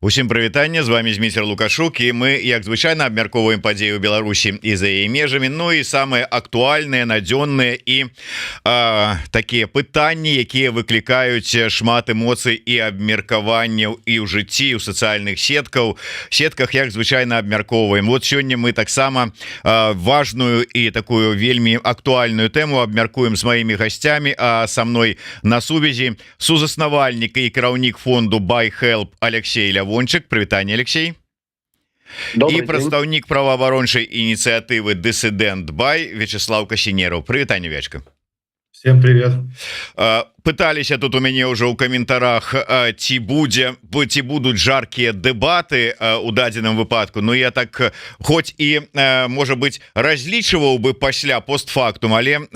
Усім прывітанне, з вами Зміцер Лукашук, і мы, як звычайна, абмяркоўваем падзеі ў Беларусі і за яе межамі, ну і самыя актуальныя, надзённыя і такія пытанні, якія выклікаюць шмат эмоцый і абмеркаванняў і ў жыцці, у сацыяльных сетках, як звычайна абмяркоўваем. Вот сёння мы таксама важную і такую вельмі актуальную тэму абмяркуем з маімі гасцямі, а са мной на сувязі сузаснавальнік і кіраўнік фонду Buy Help Алексей Лявончык. Прывітанне, Алексей. І прадстаўнік праваабарончай ініцыятывы Dissident Buy Вячеслав Касінераў. Прывітанне, Вячка. Всем привет. Пыталіся тут у мяне ўжо ў каментарах, ці будуць жаркія дэбаты у дадзеным выпадку. Ну я так хоць і можа быть разлічваў бы пасля постфактум, але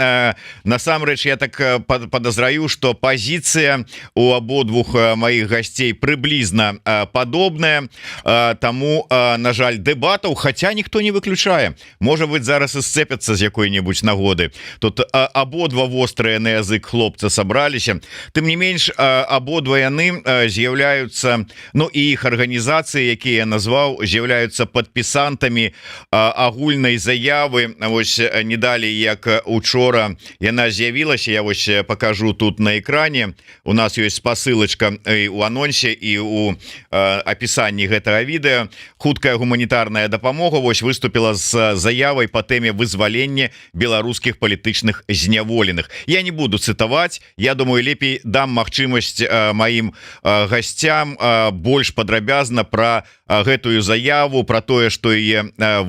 насамрэч я так подозраю, что пазіцыя у абодвух маіх гасцей прыблізна падобная, таму на жаль дэбатаў, хаця ніхто не выключае, можа быть зараз і сцэпяцца з якой-небудзь нагоды. Тут абодва вострыя на язык хлопца сабраліся. Тым не менш, абодва яны з'яўляюцца, ну і іх арганізацыі, якія я назваў, з'яўляюцца падпісантамі агульнай заявы. Вось не далей як учора яна з'явілася, я вось покажу тут на экране. У нас ёсць спасылачка і ў анонсе, і ў апісанні гэтага відэа. Хуткая гуманітарная дапамога вось выступіла з заявай па тэме вызвалення беларускіх палітычных зняволеных. Я не буду цытаваць, я думаю, лепей дам магчымасць маім гасцям больш падрабязна пра гэтую заяву, пра тое, што яе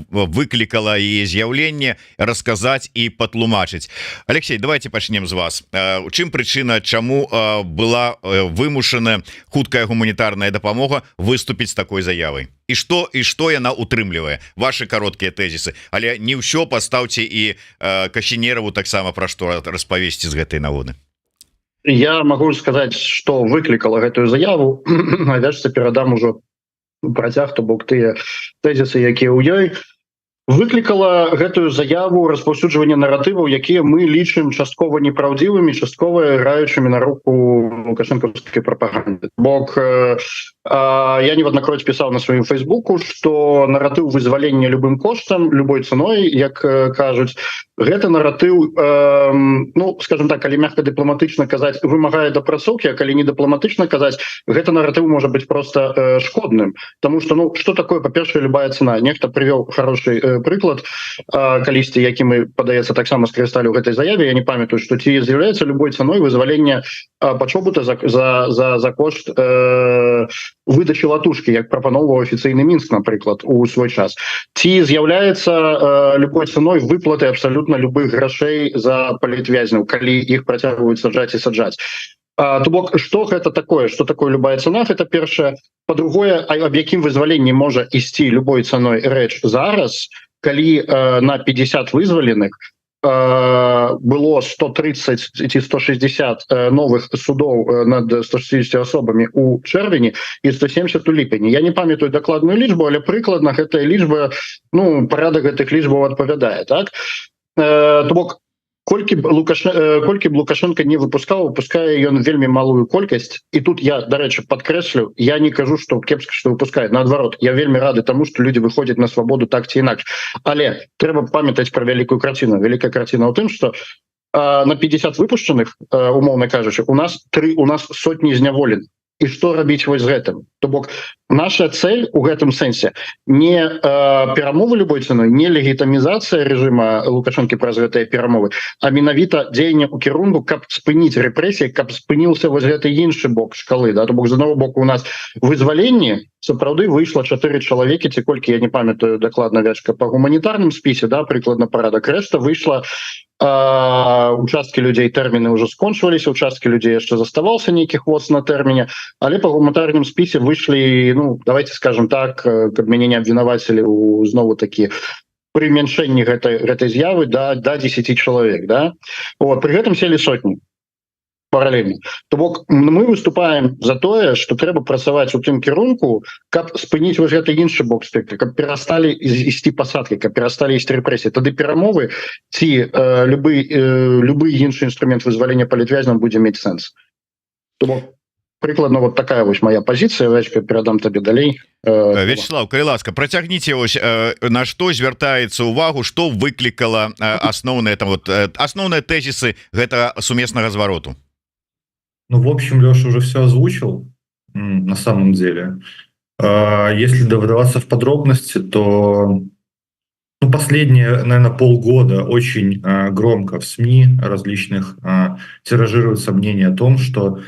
выклікала яе з'яўленне, расказаць і патлумачыць. Алексей, давайте пачнем з вас. У чым прычына, чаму была вымушана хуткая гуманітарная дапамога выступіць з такой заявай? І што яна утрымлівае? Вашы кароткія тэзісы, але не ўсё, пастаўце і Касінераву таксама пра што распавесці з гэтай нагоды. Я могу сказать, что выкликала гэтую заяву, а Вячце перадам ужо працяг, то бок тыя тэзісы, якія ў ёй. Выкликала гэтую заяву распаўсюджвання наратываў, якія мы лічым часткова непраўдзівымі, часткова граючымі на руку лукашэнкаўскай прапаганды. Бок я неаднакроць пісаў на сваім фейсбуку, што наратыў вызвалення любым коштам, любой цаной, як кажуць, гэта наратыў, ну, скажем так, калі мягка дыпламатычна казаць, вымагае дапрацоўкі, а калі не дыпламатычна казаць, гэта наратыў можа быць проста шкодным. Таму што, ну, што такое, па-першае, любая цана? Нехта прывёў хороший прыклад калісьці, які мы, падаецца, таксама скарысталі ў гэтай заяве. Я не памятаю, што ці з'яўляецца любой цаной вызвалення пачобута за кошт выдачы латушкі, як прапаноўваў афіцыйны Мінск, напрыклад, у свой час. Ці з'яўляецца любой цаной выплаты абсалютна любых грашэй за палітвязняў, калі іх працягваюць саджаць і саджаць. То бок, што гэта такое? Што такое любая цана? Гэта першае. Па-другое, аб якім вызваленні можа ісці любой цаной рэч зараз, калі на 50 вызваленых было 130 ці 160 новых судоў над 160 асобамі у чэрвені і 170 у ліпені. Я не памятаю дакладную лічбу, але прыкладна гэтая лічба, ну, парадак гэтых лічбаў адпавядае, так? То бок, колькі б Лукашенко не выпускае ён вельмі малую колькасць. І тут я, дарэчы, падкрэслю, я не кажу, што кепска, што выпускае. Наадварот, я вельмі рады таму, што людзі выходзяць на свабоду так ці інакш. Але трэба памятаць пра вялікую карціну. Вялікая карціна ў тым, што на 50 выпушчаных, умоўна кажучы, у нас сотні зняволеных. І што рабіць вось з гэтым? То бок, наша цель у гэтым сэнсе не перамовы любой цаной, не легітамізацыя рэжыма Лукашэнкі праз гэтыя перамовы, а менавіта дзеянне ў кірунку, каб спыніць рэпрэсіі, каб спыніўся вось гэты іншы бок шкалы. Да? То бок, з аднаго боку у нас вызваленне, сапраўды выйшла 4 чалавекі, ці колькі, я не памятаю дакладна, Вячка, па гуманітарным спісе, да, прыкладна парадак, рэшта выйшла. Участкі людзей тэрміны ўжо скончваліся, участкі людзей яшчэ заставаўся нейкі хвост на тэрміне, але па гуманітарным спісе выйшлі, ну, давайте скажем так, каб мяне не абвінавацілі ў знову такі прымяншэнні гэтай з'явы да 10 чалавек, да? Вот, пры гэтым селі сотні паралельна. То бок, мы выступаем за тое, што трэба працаваць у тым кірунку, каб спыніць вось гэты іншы бок спектра, каб перасталі ісці пасадкі, каб перасталі ісці рэпрэсіі. Тады перамовы ці любы іншы інструмент вызвалення палітвязняў будзе мець сэнс. То бок, прыкладна вот такая вось моя позиция. Вячка, перадам табе далей. Вячеслав, калі ласка, працягніце ось на што звяртаецца увагу, што выклікала асноўныя там вот асноўныя тэзісы гэтага сумеснага звароту. Ну, в общем, Леша уже все озвучил на самом деле. Если вдаваться в подробности, то последние, наверное, полгода очень громко в СМИ различных тиражируется мнение о том, что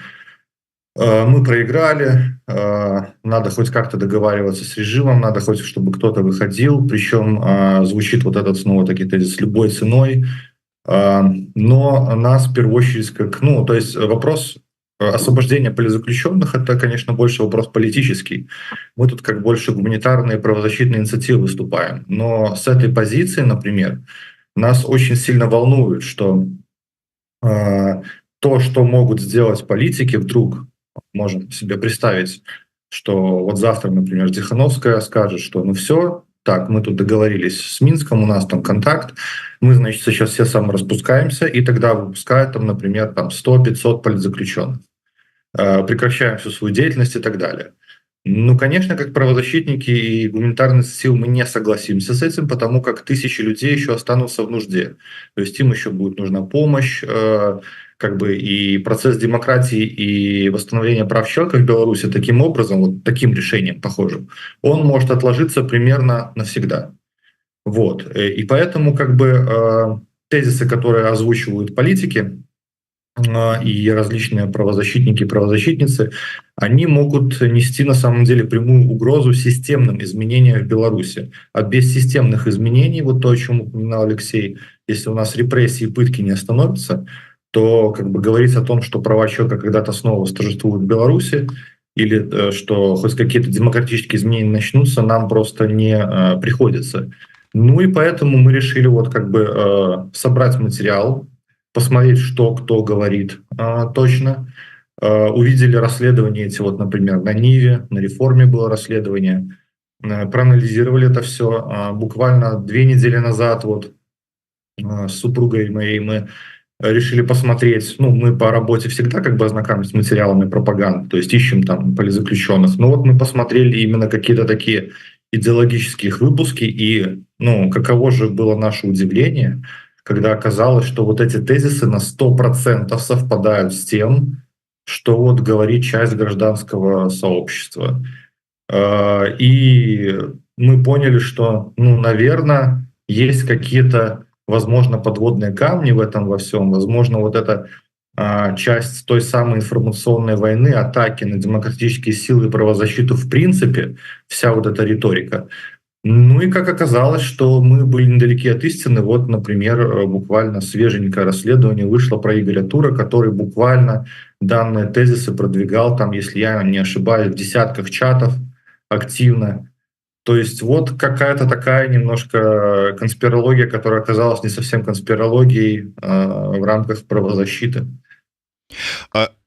мы проиграли, надо хоть как-то договариваться с режимом, надо хоть, чтобы кто-то выходил, причем звучит вот этот снова таки тезис любой ценой, но нас в первую очередь как, то есть вопрос освобождения политзаключенных — это, конечно, больше вопрос политический. Мы тут как больше гуманитарные правозащитные инициативы выступаем. Но с этой позиции, например, нас очень сильно волнует, что то, что могут сделать политики, вдруг можем себе представить, что вот завтра, например, Тихановская скажет, что ну все, так, мы тут договорились с Минском, у нас там контакт, мы, значит, сейчас все самораспускаемся, и тогда выпускают там, например, там 100-500 политзаключенных, прекращаем всю свою деятельность и так далее. Ну, конечно, как правозащитники и гуманитарные силы мы не согласимся с этим, потому как тысячи людей еще останутся в нужде. То есть им еще будет нужна помощь, как бы и процесс демократии и восстановления прав человека в Беларуси таким образом, вот таким решением похожим, он может отложиться примерно навсегда. Вот. И поэтому как бы тезисы, которые озвучивают политики и различные правозащитники и правозащитницы, они могут нести на самом деле прямую угрозу системным изменениям в Беларуси. А без системных изменений, вот то, о чем упоминал Алексей, если у нас репрессии и пытки не остановятся, то как бы говорить о том, что права человека когда-то снова восторжествуют в Беларуси, или что хоть какие-то демократические изменения начнутся, нам просто не приходится. Ну и поэтому мы решили вот как бы собрать материал, посмотреть, что кто говорит точно. Увидели расследования эти, вот, например, на Ниве, на Реформе было расследование, проанализировали это все. Буквально 2 недели назад вот с супругой моей мы решили посмотреть, мы по работе всегда как бы ознакомились с материалами пропаганды, то есть ищем там политзаключенных, но вот мы посмотрели именно какие-то такие идеологические их выпуски, и, каково же было наше удивление, когда оказалось, что вот эти тезисы на 100% совпадают с тем, что вот говорит часть гражданского сообщества. И мы поняли, что, наверное, есть какие-то, возможно, подводные камни в этом во всем. Возможно, вот эта часть той самой информационной войны, атаки на демократические силы и правозащиту в принципе, вся вот эта риторика. Ну и как оказалось, что мы были недалеки от истины. Вот, например, буквально свеженькое расследование вышло про Игоря Тура, который буквально данные тезисы продвигал, там, если я не ошибаюсь, в десятках чатов активно. То есть вот какая-то такая немножко конспирология, которая оказалась не совсем конспирологией в рамках правозащиты.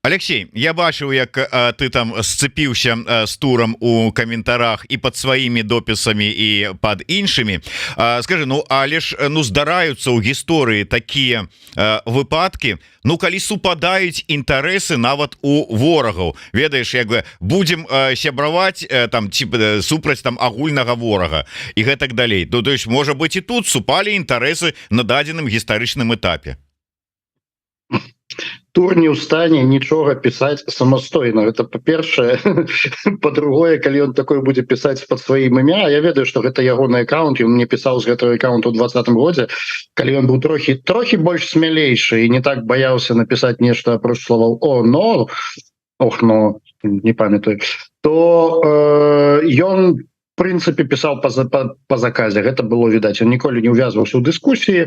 Алексей, я бачыў, як ты там сцепіўся з Турам у каментарах і под сваімі допісамі і под іншымі. Скажи, але ж здараюцца ў гісторыі такія выпадкі, калі супадаюць інтарэсы нават у ворагаў. Ведаеш, як бы будзем сябраваць там супраць там агульнага ворага і гэтак далей. То есть можа быць і тут супалі інтарэсы на дадзеным гістарычным этапе. Тур не ў стане нічога пісаць самастойна. Гэта па-першае. Па-другое, калі ён такое будзе пісаць пад сваім імя, я ведаю, што гэта ягоны аккаунт, ён мне пісаў з гэтага аккаунту ў 2020 годзе, калі ён быў трохі больш смялейшы і не так баяўся напісаць нешта апроч словаў не памятаю, то ён в принципе писал по заказе, гэта было видать, он ніколі не увязваўся ў дыскусіі.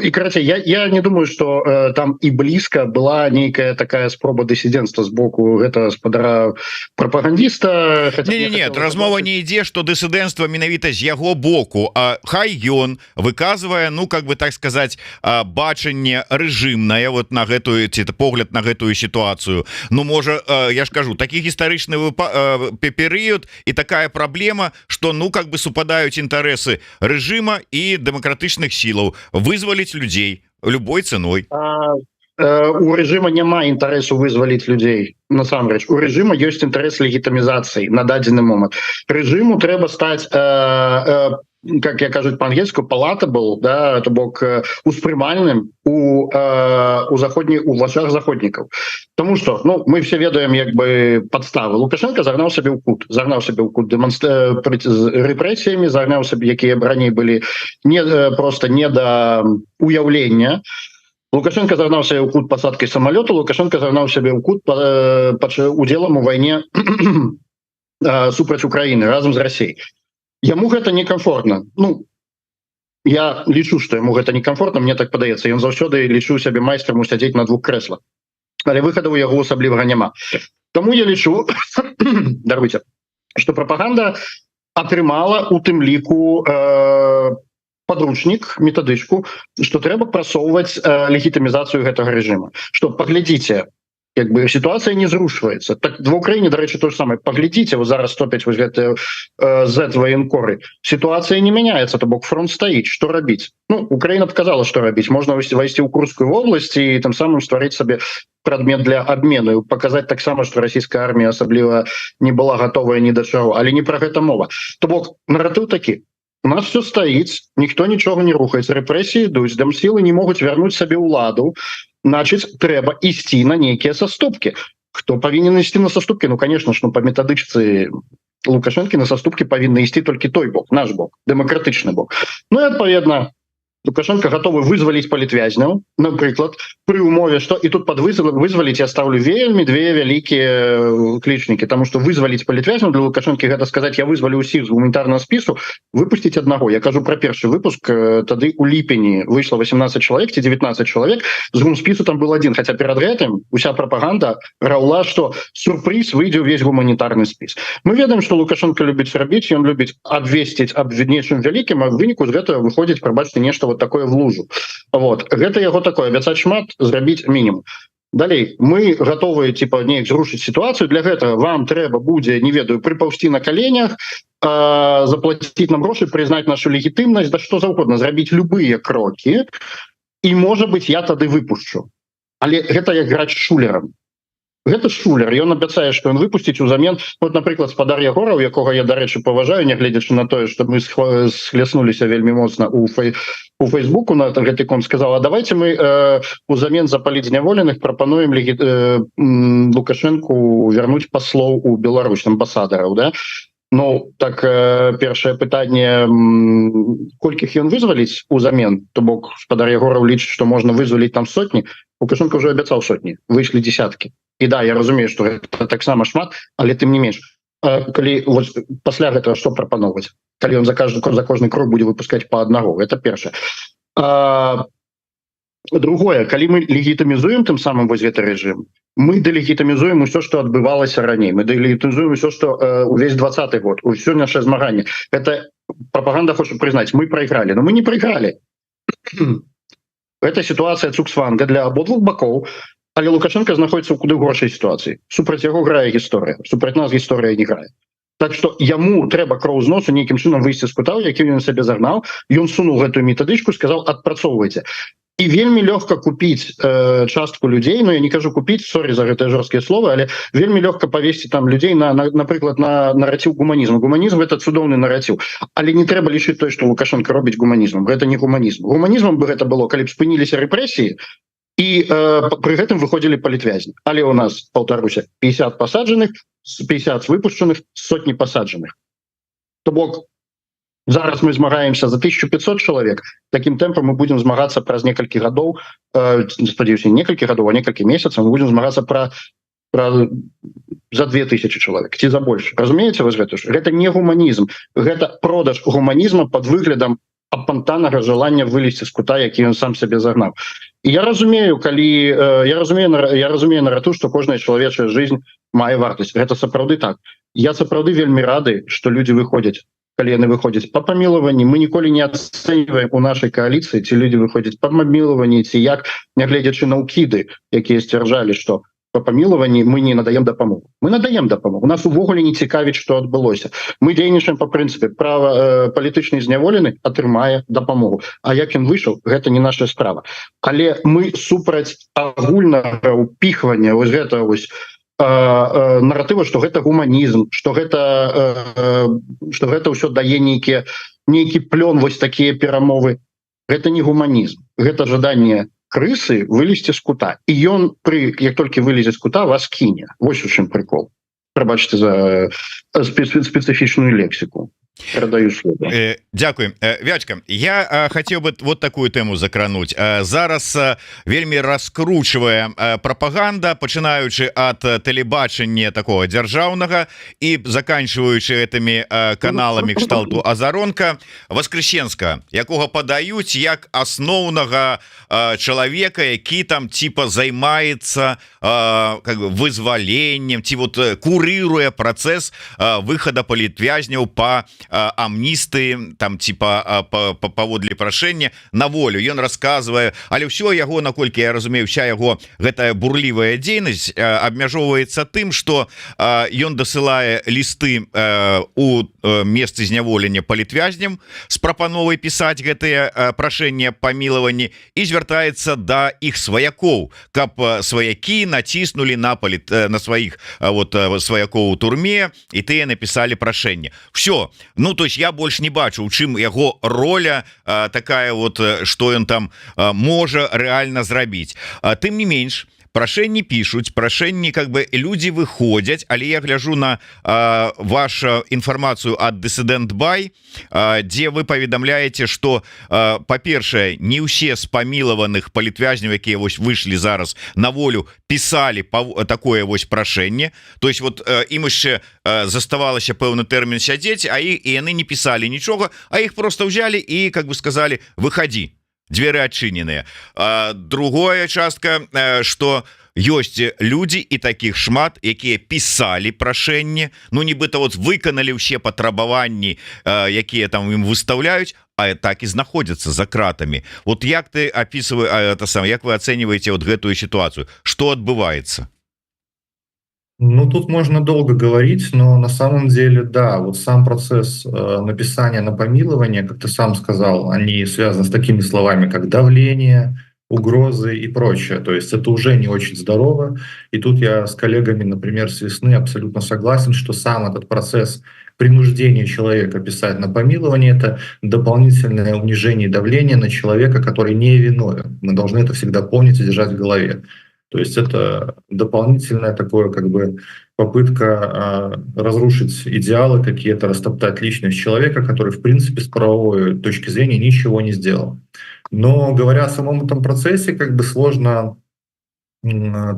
І карацей, я не думаю, что там і блізка была нейкая такая спроба дысідэнцтва з боку гэта спадара прапагандіста. Нет, размова не ідзе, что дысідэнцтва менавіта з яго боку, а хай ён выказвае, как бы так сказать, бачанне рэжымнае вот на гэтую погляд на гэтую сітуацыю. Можа, я ж кажу, такі гістарычны перыяд і такая праблема, что как бы супадают интересы режима и демократичных силов вызволить людей любой ценой. у рэжыма няма інтарэсу вызваліць людзей насамрэч у рэжыма ёсць інтарэс легітымізацыі на дадзены момант рэжыму трэба стаць как я кажуць по-ангельску палата был да то бок успрымальным у заходні у вачах заходнікаў тому что ну мы все ведаем як бы подставы Лукашенко загнаў сабе ў кут рэпрэсіямі загнаў сабе якія раней былі не просто не да уяўлення Лукашенко загнаўся ў кут пасадкай самолета Лукашенко загнаў сябе ў кут удзелам у вайне супраць Украіны разам з Россией яму гэта некомфортно ну я лічу что яму гэта некомфортно мне так падаецца ён заўсёды лічу сябе майстрам сядзець на двух крэслах але выхаду у яго асаблівага няма тому я лічу даруйте что пропаганда атрымала у тым ліку подручнік метадычку что трэба прасоўваць легітымізацыю гэтага режима что паглядзіце как бы ситуация не зрушивается так в Украине дарэчы то же самое поглядите вы зараз топять вось гэты z военкоры ситуация не меняется то бок фронт стоит что рабіць ну Украина показала что рабіць можно войти ў Курскую область и тем самым стварыць сабе предмет для обмену показать таксама что российская армия асабліва не была готовая ни до чаго але не про гэта мова то бок наратыў такі у нас все стоит никто ничего не рухается рэпрессии идуць дам силы не могуць вярнуть сабе ўладу значит трэба ісці на нейкія саступки хто павінен ісці на саступки ну конечно ж ну по метадычцы Лукашенко на саступки павінны ісці толькі той бок наш бок дэмакратычны бок ну и адпаведна Лукашенко готовы вызваліць палітвязняў напрыклад при умове что и тут под вызваліць я ставлю вельмі две вялікія клічнікі тому что вызваліць палітвязняў для Лукашенко гэта сказать я вызвалю усіх з гуманітарного спісу выпусціць аднаго я кажу про першы выпуск тады у ліпені выйшло 18 чалавек ці 19 чалавек з гумспісу там был один хотя перад гэтым уся пропаганда раўла что сюрприз выйдзе увесь гуманітарны спіс мы ведаем что Лукашенко любіць рабіць ён любіць абвесціць аб нечым вялікім а в выніку з гэтага выходзіць прабачце нешта вот такое в лужу вот гэта яго такое абяцаць шмат зрабіць мінімум далей мы готовы типа неяк зрушыць ситуацию для гэтага вам трэба будзе не ведаю прыпаўсці на коленях заплатить нам грошы признать нашу легітымнасць да что заўгодна зрабіць любые кроки і можа быть я тады выпушчу але гэта як граць шулерам гэта шулер ён абяцае что ён выпусціць узамен вот напрыклад спадар Ягора у якога я дарэчы паважаю нягледзячы на тое что мы схляснуліся вельмі моцна у фейсбуку на гэты конт сказала давайте мы узамен запаліць зняволеных прапануем Лукашенку вернуть паслоў у Беларусь амбасадараў да ну так першае пытанне колькіх ён вызваліць узамен то бок спадар Ягораў лічыць что можна вызваліць там сотні Лукашенко уже абяцаў сотні выйшлі десяткі і да я разумею что гэта таксама шмат але тым не менш калі вот пасля гэтага что прапановаць калі он за кожны крок будзе выпускать по аднаго это першае другое калі мы легітымізуем тым самым вось гэты режим мы дэлегітымізуем усё что адбывалася раней мы дэлегітымізуем усё что увесь 20-й год усё наше змаганне это пропаганда хоча прызнаць мы проиграли но мы не проиграли это ситуация цуксванга для абодвух бакоў але Лукашенко знаходіцца ў куды горшай сітуацыі супраць яго грае гісторыя супраць нас гісторыя не грае так что яму трэба кроў з носу нейкім чынам выйсці з кута які ён сабе загнаў ён сунуў гэтую метадычку сказал адпрацоўвайце і вельмі лёгка купіць частку людзей но я не кажу купіць сорі за гэтыя жорсткія словы але вельмі лёгка павесці там людзей напрыклад на нараціў гуманізм это цудоўны нараціў але не трэба лічыць той что Лукашенко робіць гуманізмом гэта не гуманізмом бы гэта было калі б спыніліся рэпрэсіі і пры гэтым выходзілі палітвязні але у нас паўтаруся 50 пасаджаных 50 выпушчаных сотні пасаджаных то бок зараз мы змагаемся за 1500 чалавек таким тэмпам мы будем змагацца праз некалькі гадоў спадзяюся некалькі гадоў а некалькі месяцаў мы будем змагацца за 2000 чалавек ці за больш разумееце вось гэта не гуманізм гэта продаж гуманізма под выглядам апантанага желання вылезці з кута які ён сам сябе загнаў і я разумею калі я разумею нарату что кожная чалавечая жизнь мае вартасць гэта сапраўды так я сапраўды вельмі рады что люди выходзяць калі яны выходзяць по памілаванні мы ніколі не ацэньваем у нашай коаліцыі ці люди выходзяць по памілаванні ці як нягледзячы на ўкіды якія сцвярджалі что по памілаванні мы не надаем дапамогу, мы надаем дапамогу, нас увогуле не цікавіць, што адбылося, мы дзейнічаем по прынцыпе права палітычны зняволены атрымае дапамогу, а як ён выйшаў, гэта не наша справа, але мы супраць агульнага упіхвання вось гэта вось наратыва, што гэта гуманізм, што гэта ўсё дае нейкі плён, вось такія перамовы. Гэта не гуманізм, гэта жаданне крысы вылезці з кута, і ён як толькі вылезе з кута, вас кіне. Вось у чым прикол. Прабачце за спецыфічную лексіку. Перадаю слово. Дякую. Вячка, я хотел бы вот такую тему закрануть. Зараз вельмі раскручивая пропаганда, пачынаючы от тэлебачання такого дзяржаўнага и заканчиваючы этими каналами кшталту Азаронка, Воскресенска, якога падаюць як асноўнага чалавека, які там типа займаецца как бы вызваленнем, ці вот курыруе працэс выхада палітвязняў по амністыі, там типа паводле прашэння на волю. Ён рассказывае, але ўсё яго, наколькі я разумею, вся яго гэтая бурлівая дзейнасць абмяжоўваецца тым, што ён дасылае лісты у месцы зняволення палітвязням з прапановай пісаць гэтыя прашэнні аб памілаванні і звяртаецца да іх сваякоў, каб сваякі націснулі на сваіх сваякоў у турме і тыя напісалі прашэнне. Все. Ну, то есть я больше не бачу, у чым яго роля такая вот, што ён там можа рэальна зрабіць. Тым не менш, прашэнні пишут, прашэнні как бы люди выходят, але я гляжу на вашу информацию от Dissident Buy, где вы поведомляете, что по-першае, не ўсе з памілаваных палітвязняў, якія вось вышлі зараз на волю, писали такое вось прашэнне, то есть вот ім яшчэ заставалася пэўны тэрмін сядзець, а і яны не писали нічога, а іх просто взяли и как бы сказали: выходи, двери адчыненыя. Другая частка, что ёсць люди і таких шмат, якія писали прашэнне, ну нібыта вот выканалі ўсе патрабаванні, якія там ім выставляюць, а так и знаходзяцца за кратами. Вот як ты як вы оцениваете вот гэтую ситуацию, что отбывается? Ну, тут можно долго говорить, но на самом деле, да, вот сам процесс написания на помилование, как ты сам сказал, они связаны с такими словами, как давление, угрозы и прочее. То есть это уже не очень здорово. И тут я с коллегами, например, с Весны абсолютно согласен, что сам этот процесс принуждения человека писать на помилование — это дополнительное унижение и давление на человека, который не виновен. Мы должны это всегда помнить и держать в голове. То есть это дополнительная такое как бы попытка разрушить идеалы какие-то, растоптать личность человека, который в принципе с правовой точки зрения ничего не сделал. Но говоря о самом этом процессе, как бы сложно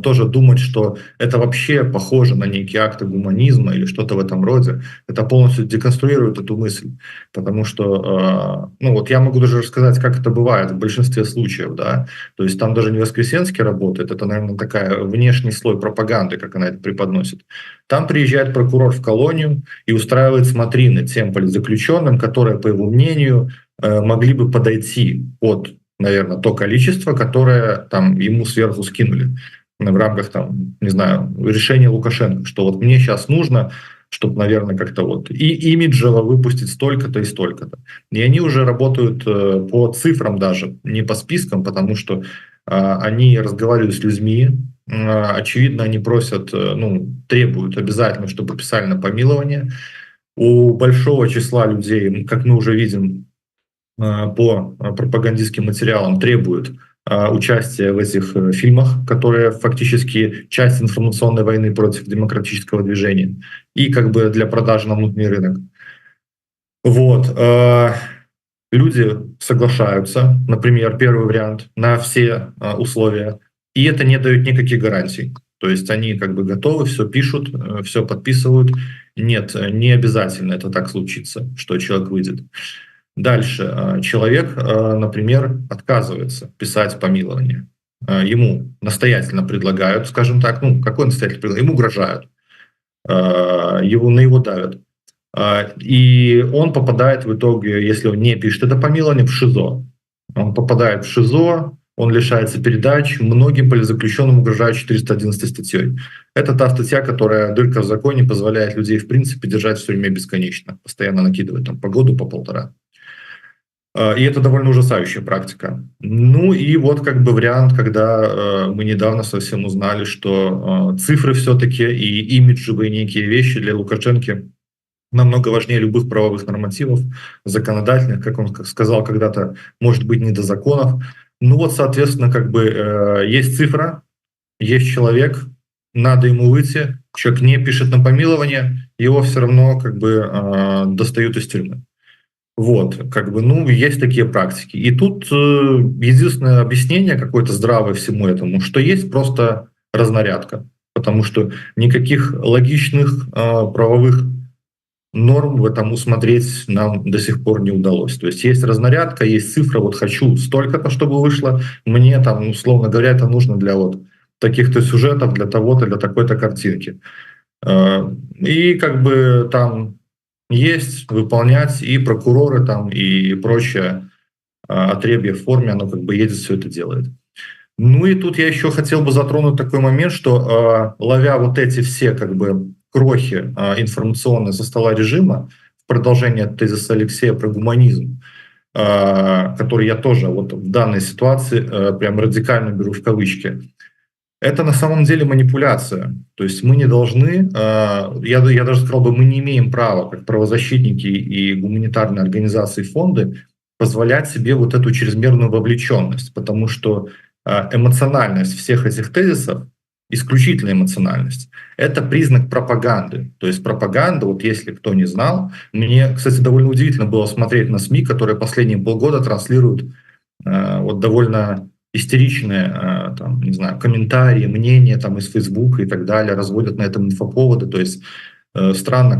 тоже думать, что это вообще похоже на некие акты гуманизма или что-то в этом роде. Это полностью деконструирует эту мысль. Потому что, ну вот я могу даже рассказать, как это бывает в большинстве случаев, да. То есть там даже не Воскресенский работает, это, наверное, такая внешний слой пропаганды, как она это преподносит. Там приезжает прокурор в колонию и устраивает смотрины тем политзаключенным, которые, по его мнению, могли бы подойти под, наверное, то количество, которое там ему сверху скинули в рамках там, не знаю, решения Лукашенко, что вот мне сейчас нужно, чтобы, наверное, как-то вот и имиджево выпустить столько-то и столько-то. И они уже работают по цифрам даже, не по спискам, потому что они разговаривают с людьми, очевидно, они просят, ну, требуют обязательно, чтобы писали на помилование. У большого числа людей, как мы уже видим, по пропагандистским материалам требуют участия в этих фильмах, которые фактически часть информационной войны против демократического движения и как бы для продажи на внутренний рынок. Вот. Люди соглашаются, например, первый вариант, на все условия, и это не дает никаких гарантий. То есть они как бы готовы, все пишут, все подписывают. Нет, не обязательно это так случится, что человек выйдет. Дальше. Человек, например, отказывается писать помилование. Ему настоятельно предлагают, скажем так, ну, какой настоятельно предлагают? Ему угрожают, на его давят. И он попадает в итоге, если он не пишет это помилование, в ШИЗО. Он попадает в ШИЗО, он лишается передач, многим политзаключенным угрожают 411 статьей. Это та статья, которая, дырка в законе, позволяет людей, в принципе, держать в тюрьме бесконечно, постоянно накидывать там по году, по полтора. И это довольно ужасающая практика. Ну и вот как бы вариант, когда мы недавно совсем узнали, что цифры все-таки и имиджевые некие вещи для Лукашенко намного важнее любых правовых нормативов, законодательных, как он сказал когда-то, может быть, не до законов. Ну вот, соответственно, как бы есть цифра, есть человек, надо ему выйти, человек не пишет на помилование, его все равно как бы достают из тюрьмы. Вот, как бы, ну, есть такие практики. И тут единственное объяснение какое-то здравое всему этому, что есть просто разнарядка, потому что никаких логичных правовых норм в этом усмотреть нам до сих пор не удалось. То есть разнарядка, есть цифра, вот хочу столько-то, чтобы вышло, мне там, условно говоря, это нужно для вот таких-то сюжетов, для того-то, для такой-то картинки. И как бы там есть выполнять, и прокуроры там, и прочее отребье в форме, оно как бы едет, все это делает. Ну и тут я еще хотел бы затронуть такой момент, что ловя вот эти все как бы крохи информационные со стола режима, в продолжение тезиса Алексея про гуманизм, который я тоже вот в данной ситуации прям радикально беру в кавычки, это на самом деле манипуляция. То есть мы не должны, я даже сказал бы, мы не имеем права, как правозащитники и гуманитарные организации, фонды, позволять себе вот эту чрезмерную вовлеченность, потому что эмоциональность всех этих тезисов, исключительная эмоциональность, это признак пропаганды. То есть пропаганда, вот если кто не знал, мне, кстати, довольно удивительно было смотреть на СМИ, которые последние полгода транслируют вот довольно истеричные там, не знаю, комментарии, мнения там, из Фейсбука и так далее, разводят на этом инфоповоды. То есть странно,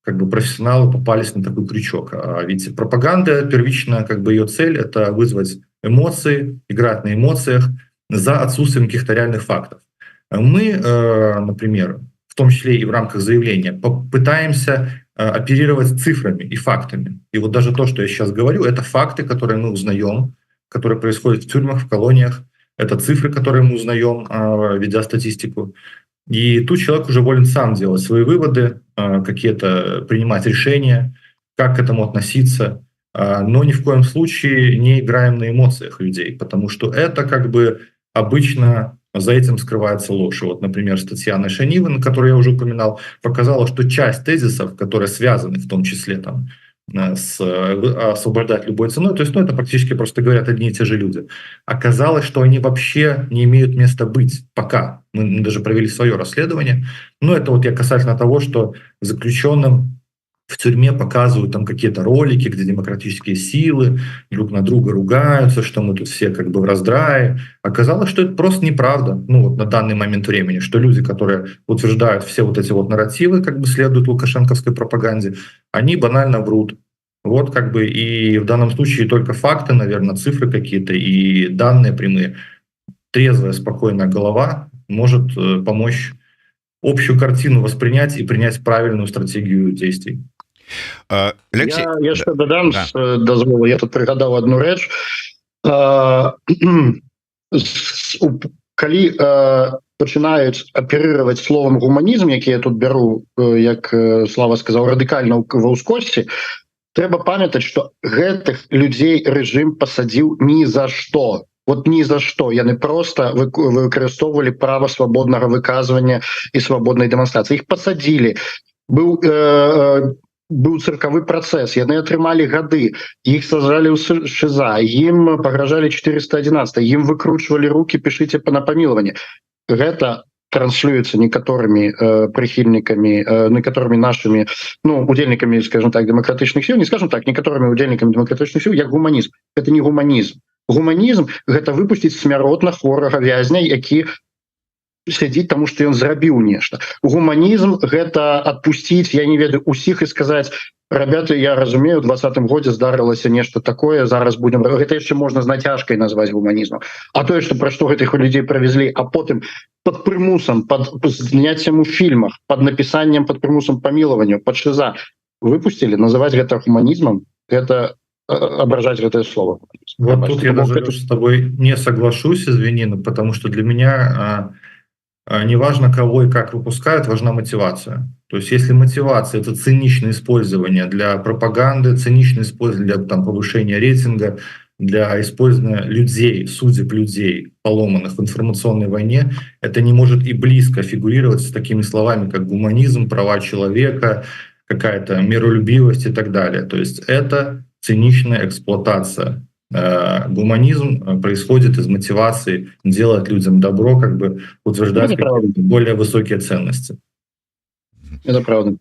как бы профессионалы попались на такой крючок. А ведь пропаганда первичная, как бы ее цель — это вызвать эмоции, играть на эмоциях за отсутствием каких-то реальных фактов. Мы, например, в том числе и в рамках заявления, попытаемся оперировать цифрами и фактами. И вот даже то, что я сейчас говорю, это факты, которые мы узнаем, которые происходят в тюрьмах, в колониях. Это цифры, которые мы узнаем, ведя статистику. И тут человек уже волен сам делать свои выводы, какие-то принимать решения, как к этому относиться. Но ни в коем случае не играем на эмоциях людей, потому что это как бы обычно за этим скрывается ложь. Вот, например, статья Анны Шанивы, которую я уже упоминал, показала, что часть тезисов, которые связаны в том числе там, с освобождать любой ценой, то есть это практически просто говорят одни и те же люди. Оказалось, что они вообще не имеют места быть пока. Мы даже провели свое расследование. Но это вот я касательно того, что заключенным в тюрьме показывают там какие-то ролики, где демократические силы друг на друга ругаются, что мы тут все как бы в раздрае. Оказалось, что это просто неправда. Ну вот на данный момент времени, что люди, которые утверждают все вот эти вот нарративы, как бы следуют лукашенковской пропаганде, они банально врут. Вот как бы и в данном случае только факты, наверное, цифры какие-то и данные прямые. Трезвая, спокойная голова может помочь общую картину воспринять и принять правильную стратегию действий. Алексей, я яшчэ дадам з дазволу, я тут прыгадаў одну рэч. Калі пачынаюць аперировать словом гуманізм, які я тут бяру, як Слава сказаў, радыкальна ва ўскосці, трэба памятаць, што гэтых людзей рэжым пасадзіў ні за што. Вот ні за што. Яны просто выкарыстоўвалі права свабоднага выказвання і свабоднай дэманстрацыі. Іх пасадзілі. Быў цыркавы працэс, яны атрымалі гады, іх сажалі ў ШИЗА, ім пагражалі 411, ім выкручвалі руки, пішыце на памілаванне. Гэта транслюецца некаторымі прыхільнікамі, некаторымі нашымі, ну, удзельнікамі, скажем так, дэмакратычных сіл, не скажем так, некаторымі удзельнікамі дэмакратычных сіл, як гуманізм. Гэта не гуманізм. Гуманізм — гэта выпусціць смяротна хворага вязня, які сядзіць, таму што ён зрабіў нешта. Гуманізм — гэта адпусціць, я не ведаю, усіх і сказаць: ребята, я разумею, у 20-м годзе здарылася нешта такое, зараз будем... Гэта яшчэ можна з нацяжкай назваць гуманізмом. А тое, што пра што гэтых людзей правезлі, а потым под прымусам, под зняццем у фільмах, под напісаннем, под прымусам памілавання, под ШИЗА выпусцілі, называць гэта гуманізмам — гэта ображать гэтае слово. Вот тут я даже, Леш, с тобой не соглашусь, извини, но потому что для меня не важно, кого и как выпускают, важна мотивация. То есть если мотивация — это циничное использование для пропаганды, циничное использование для там, повышения рейтинга, для использования людей, судеб людей, поломанных в информационной войне, это не может и близко фигурировать с такими словами, как гуманизм, права человека, какая-то миролюбивость и так далее. То есть это циничная эксплуатация. Гуманизм происходит из мотивации делать людям добро, как бы утверждать более высокие ценности. Это правда.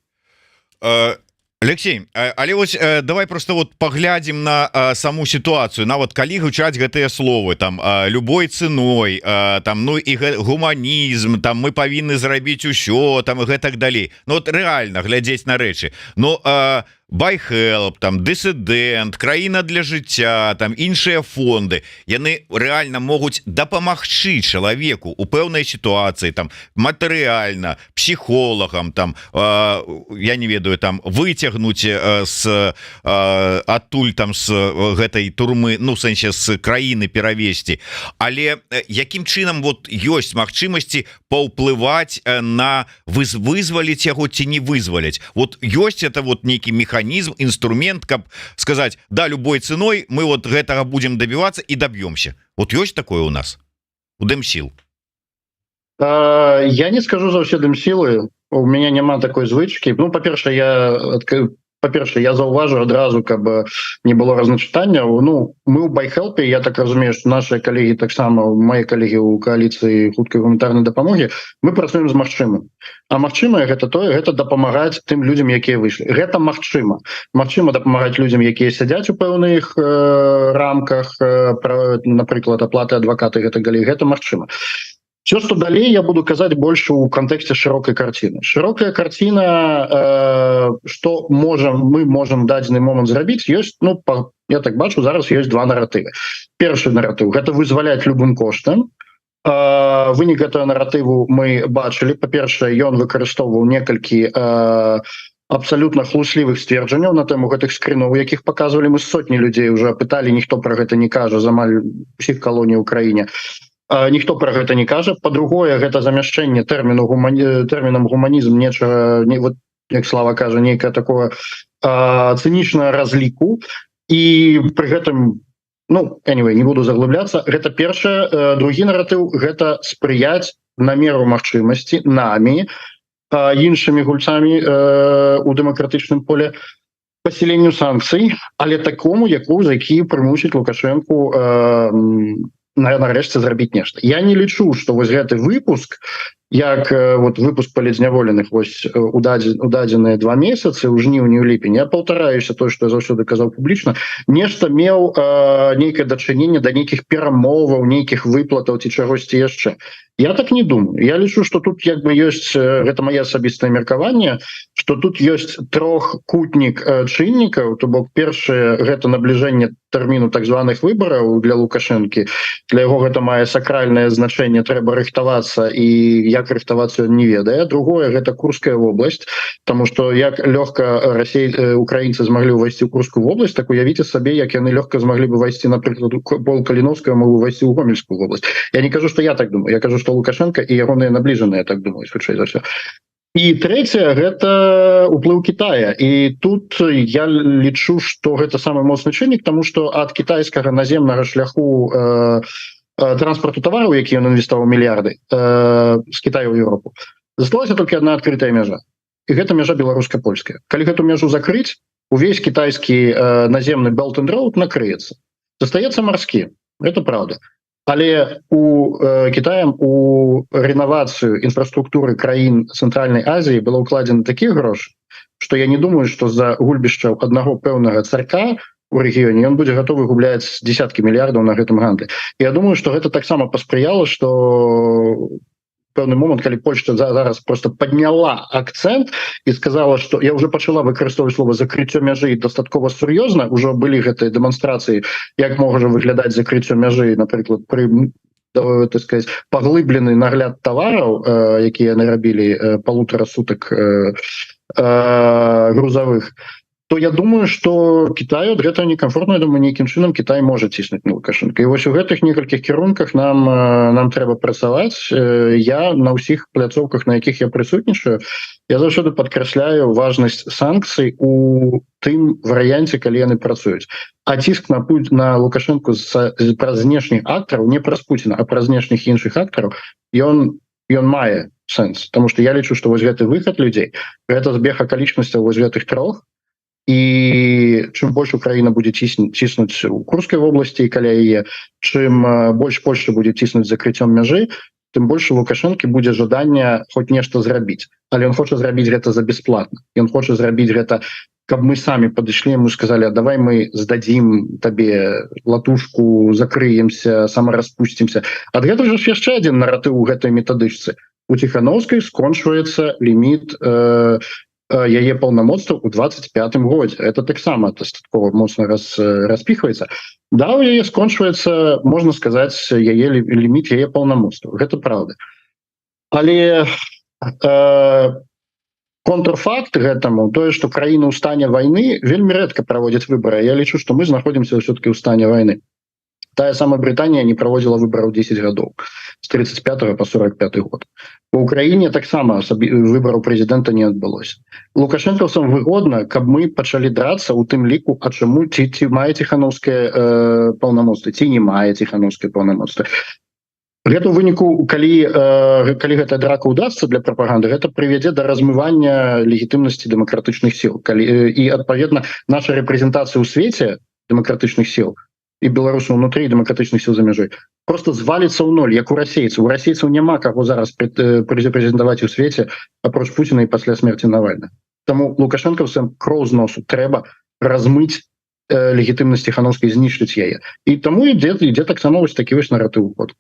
Алексей, але вось давай просто вот поглядзім на саму ситуацию, нават калі гучаць гэтыя словы там любой ценой там, ну і гуманізм, там мы павінны зрабіць усё там і гэтак далей. Ну вот реально глядзець на рэчы, но байхелп, там дысідэнт, краіна для жыцця, там іншыя фонды, яны реально могуць дапамагчы чалавеку у пэўнай сітуацыі, там матэрыяльна, псіхолагам, там я не ведаю, там выцягнуць з адтуль там з гэтай турмы, ну в сэнсе з краіны перавесці. Але якім чынам вот ёсць магчымасці паўплываць на вызваліць яго ці не вызваляць? Вот ёсць это вот нейкі механізм, инструмент, каб сказать, да, любой ценой мы вот гэтага будем добиваться и добьемся. Вот есть такое у нас у Дэмсіл? Я не скажу за ўсе Дэмсілы, у меня няма такой звычки. Ну, по-перше, я заўважу адразу, каб не было разначытання. Ну, мы ў байхелпе, я так разумею, што наши калегі таксама, мои калегі ў кааліцыі хуткай гуманітарнай дапамогі, мы працуем з магчымым. А магчымае гэта дапамагаць тым людзям, якія выйшлі. Гэта магчыма. Магчыма дапамагаць людзям, якія сядзяць у пэўных рамках, напрыклад, аплаты адваката, гэта магчыма. Все, что далее, я буду казать больше в контексте широкой картины. Широкая картина, что мы можем дадзены момент зрабіць, есть, ну, я так бачу, зараз есть два наратывы. Першы наратыў — гэта вызваляць любым коштам. Вынік гэтага наратыву мы бачылі. Па-першае, ён выкарыстоўваў некалькі абсолютно хлуслівых сцверджанняў на тэму гэтых скринов, якіх показывалі мы сотні людзей уже пыталі, ніхто про гэта не кажа, з амаль усіх калоній ў краіне. Ніхто про гэта не кажа. По-другое, гэта замяшчэнне тэрмінам гуманізм нечага, вот, як Слава кажа, нейкае такое цынічнае разліку. І пры гэтым, ну, anyway, не буду заглыбляцца. Гэта першае. Другі наратыў — гэта спрыяць на меру магчымасці намі, іншымі гульцамі у дэмакратычным поле пасіленню санкцый, але такому, які прымусіць Лукашэнку нарэшце зрабіць нешта. Я не лічу, што вось гэты выпуск, як вот выпуск палізняволеных вось у дадзеныя 2 месяцы ў жніўні, ў ліпені, я паўтараюся то, што я заўсёды казаў публічна, нешта меў нейкае дачыненне да нейкіх перамоваў, нейкіх выплатаў ці чагосьці яшчэ. Я так не думаю. Я лічу, што тут як бы ёсць, гэта маё асабістае меркаванне, што тут ёсць трохкутнік чыннікаў, то бок першае — гэта набліжэнне тэрміну так званых выбараў для Лукашэнкі. Для яго гэта мае сакральнае значэнне, трэба рыхтавацца, і як рыхтавацца ён не ведае. Другое — гэта Курская вобласць, таму што як лёгка украінцы змаглі ўвайсці ў Курскую вобласць, так уявіце сабе, як яны лёгка змаглі бы ўвайсці, напрыклад, Пол Каліновскага мог увайсці ў Гомельскую вобласць. Я не кажу, што я так думаю, я кажу, што Лукашенко і ягоныя набліжаныя так думаюць, хутчэй за ўсё. І трэцяе — гэта ўплыў Китая. І тут я лічу, што гэта самы моцны чыннік, таму што ад кітайскага наземнага шляху транспарту тавараў, які ён інвеставаў мільярды з Китаю ў Еўропу, засталася толькі одна адкрытая мяжа. І гэта мяжа беларуска-польская. Калі гэту мяжу закрыць, увесь кітайскі наземны Belt and Road накрыецца. Застаецца марскі. Это правда. Але у Китаем у рэновацыю інфраструктуры краін Цэнтральнай Азіі было ўкладзена такіх грошай, што я не думаю, што за гульбішчаў аднаго пэўнага царка у рэгіёне ён будзе гатовы губляць дзесяткі мільярдаў на гэтым гандлі. Я думаю, што гэта таксама паспрыяла, што пэўны момант, калі Польшча зараз просто подняла акцент і сказала, што я уже пачала выкарыстоўваць слова закрыццё мяжы дастаткова сур'ёзна, ужо былі гэтыя дэманстрацыі, як можа выглядаць закрыццё мяжы, напрыклад, пры, так сказать, паглыблены нагляд тавараў, якія яны рабілі 1,5 сутак грузавых, то я думаю, что Китаю ад гэтага некамфортна. Думаю, нейкім чынам Китай можа ціснуць на Лукашенко. І вось у гэтых некалькіх кірунках нам трэба працаваць. Я на ўсіх пляцоўках, на якіх я прысутнічаю, я заўсёды падкрэсляю важнасць санкцый у тым варыянце, калі яны працуюць. А ціск на Лукашенко праз знешніх актараў, не праз Пуціна, а праз знешніх іншых актараў, ён мае сэнс. Таму што я лічу, што вось гэты выхад людзей, гэта збег акалічнасцяў вось гэтых трох, і чым больш Украіна будзе ціснуць у Курскай вобласці і каля яе, чым больш Польша будзе ціснуць закрыццём мяжы, тым больш у Лукашэнкі будзе жаданне хоць нешта зрабіць. Але ён хоча зрабіць гэта за бясплатна. Ён хоча зрабіць гэта, каб мы самі падышлі, мы сказалі: давай мы здадзім табе латушку, закрыемся, самараспусцімся. Ад гэтага ж яшчэ адзін наратыў у гэтай метадычцы. У Ціханаўскай скончваецца ліміт яе паўнамоцтваў у 25-м годзе. Это таксама дастаткова моцна распіхваецца. Да, у яе скончваецца, можна сказаць, яе ліміт яе паўнамоцтваў. Гэта праўда. Але контрфакт гэтаму, тое, што краіна ў стане вайны, вельмі рэдка праводзіць выбары. Я лічу, што мы знаходзімся ўсё-таки ў стане вайны. Тая самая Брытанія не праводзіла выбараў 10 гадоў, з 35 по 45 год. У Украіне таксама выбараў прэзідэнта не адбылося. Лукашэнкаўцам выгодна, каб мы пачалі драцца ў тым ліку, а чаму ці мае ціханаўскае паўнамоцтва, ці не мае ціханаўскае паўнамоцтва. Гэта ў выніку, калі гэтая драка ўдасца для прапаганды, гэта прывядзе да размывання легітымнасці дэмакратычных сіл. І, адпаведна, наша рэпрэзентацыя ў свеце дэмакратычных сіл і беларусаў унутры дэмакратычных сіл за мяжой просто зваліцца ў ноль, як у расейцаў. У расейцаў няма каго зараз прэзентаваць у свеце, апроч Пуціна і пасля смерці Навальна. Таму лукашэнкаўцам кроў з носу трэба размыць легітымнасць Ціханаўскай, знішчыць яе. І таму ідзе таксама вось такі вось наратыў ход.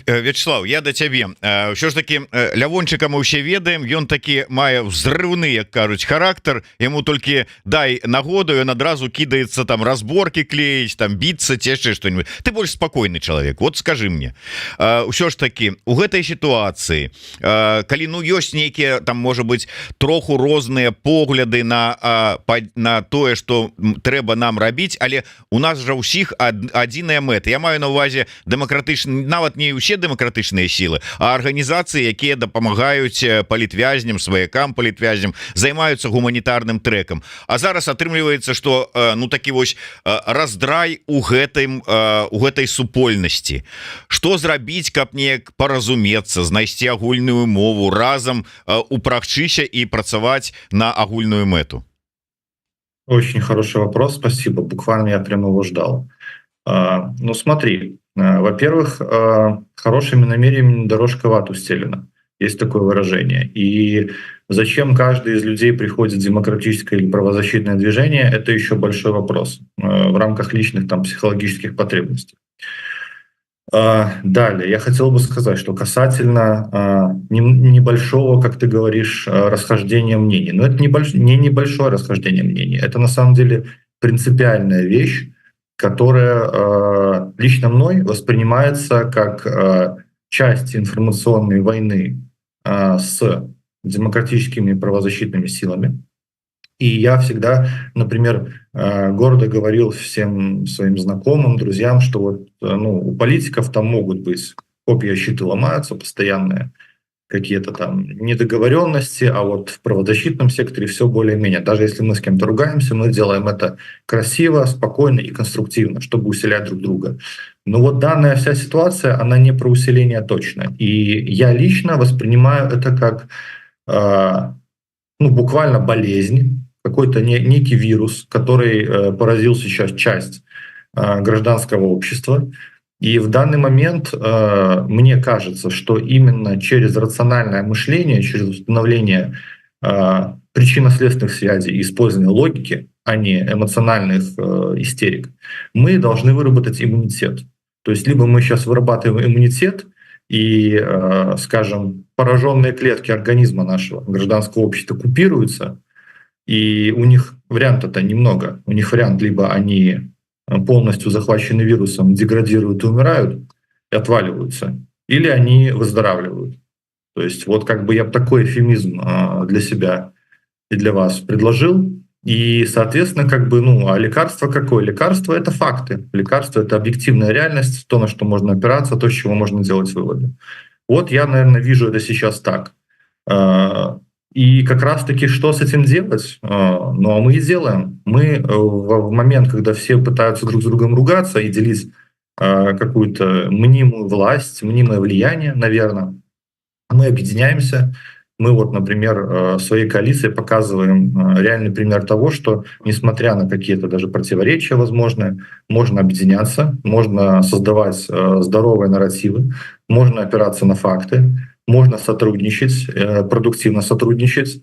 Вячеслав, я до цябе ўсё ж таки Лявончыка мы ўсе ведаем, ён такі мае взрывны, як кажуць, характар, яму толькі дай нагоду, ён адразу кідаецца там разборки клеіць, там біцца ці яшчэ што-нибудь. Ты больш спакойны чалавек. Вот скажи мне, ўсё ж таки у гэтай сітуацыі, калі ёсць нейкія там, можа быть, троху розныя погляды на тое, што трэба нам рабіць, але у нас жа ўсіх адзіная мэта. Я маю на увазе дэмакратычны, нават не усе дэмакратычныя сілы, а арганізацыі, якія дапамагаюць палітвязням, сваякам палітвязням, займаюцца гуманітарным трэкам. А зараз атрымліваецца, што такі вось раздрай у гэтай супольнасці. Што зрабіць, каб неяк паразумецца, знайсці агульную мову, разам упрагчыся і працаваць на агульную мэту? Очень хороший вопрос, спасибо. Буквально я прямо его ждал. Смотри, во-первых, хорошими намерениями дорожка в ад устелена. Есть такое выражение. И зачем каждый из людей приходит в демократическое или правозащитное движение, это еще большой вопрос в рамках личных там психологических потребностей. Далее, я хотел бы сказать, что касательно небольшого, как ты говоришь, расхождения мнений. Но это не небольшое расхождение мнений. Это на самом деле принципиальная вещь, которая лично мной воспринимается как часть информационной войны с демократическими правозащитными силами. И я всегда, например, гордо говорил всем своим знакомым, друзьям, что вот, у политиков там могут быть копья, щиты ломаются постоянные, какие-то там недоговоренности, а вот в правозащитном секторе все более-менее. Даже если мы с кем-то ругаемся, мы делаем это красиво, спокойно и конструктивно, чтобы усилять друг друга. Но вот данная вся ситуация, она не про усиление точно. И я лично воспринимаю это как буквально болезнь, какой-то некий вирус, который поразил сейчас часть гражданского общества. И в данный момент мне кажется, что именно через рациональное мышление, через установление причинно-следственных связей и использование логики, а не эмоциональных истерик, мы должны выработать иммунитет. То есть либо мы сейчас вырабатываем иммунитет, и, скажем, пораженные клетки организма нашего гражданского общества купируются, и у них варианта-то немного. У них вариант либо они полностью захвачены вирусом, деградируют и умирают, и отваливаются, или они выздоравливают. То есть вот как бы я бы такой эвфемизм для себя и для вас предложил. И, соответственно, как бы, ну, а лекарство какое? Лекарство — это факты. Лекарство — это объективная реальность, то, на что можно опираться, то, с чего можно делать выводы. Вот я, наверное, вижу это сейчас так. И как раз-таки что с этим делать? Ну, а мы и делаем. Мы в момент, когда все пытаются друг с другом ругаться и делить какую-то мнимую власть, мнимое влияние, наверное, мы объединяемся. Мы вот, например, в своей коалиции показываем реальный пример того, что, несмотря на какие-то даже противоречия возможные, можно объединяться, можно создавать здоровые нарративы, можно опираться на факты, можно сотрудничать, продуктивно сотрудничать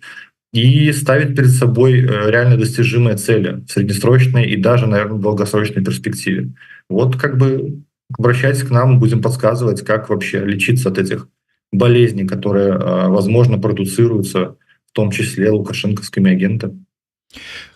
и ставить перед собой реально достижимые цели в среднесрочной и даже, наверное, в долгосрочной перспективе. Вот как бы обращайтесь к нам, будем подсказывать, как вообще лечиться от этих болезни, которые, возможно, продуцируются в том числе лукашенковскими агентами.